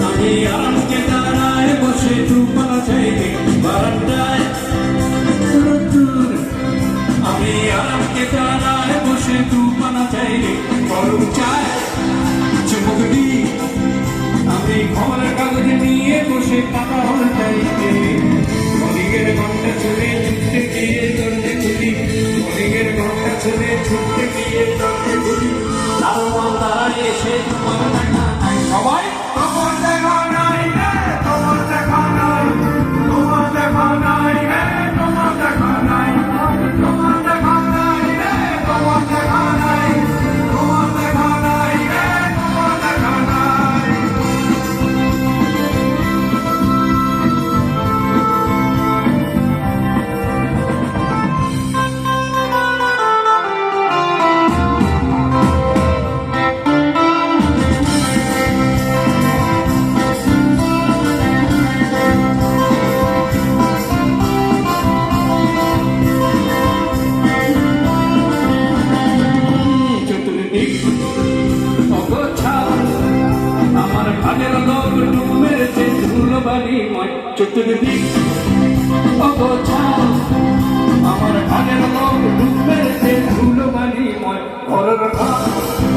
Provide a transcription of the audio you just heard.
আমি আরামকে দাঁড়ায় বসে চুপানা চাইতে বারান্দায় আমি আরামকে দাঁড়ায় বসে চুপানা চাইলে গরম চায় চুমুক দি আমি খবরের কাগজ নিয়ে বসে পাতা হল চাইতে মলিগের ঘন্টা চলে ছুটতে গিয়ে দরজে খুলি মলিগের ঘন্টা চলে ছুটতে গিয়ে দরজে খুলি দারোয়ান দাঁড়ায় এসে তোমার দেখা নাই সবাই তোমার দেখা নাই রে তোমার দেখা নাই তোমার দেখা নাই রে তোমার দেখা নাই তোমার দেখা নাই রে তোমার দেখা নাই তোমার দেখা নাই রে তোমার দেখা নাই আমার ভাগের লোক ডুবেছে ধুলোবালিময় চতুর্দিক অগোছাল আমার ভাগের লোক ডুবেছে ধুলোবালিময় ঘরের ঘর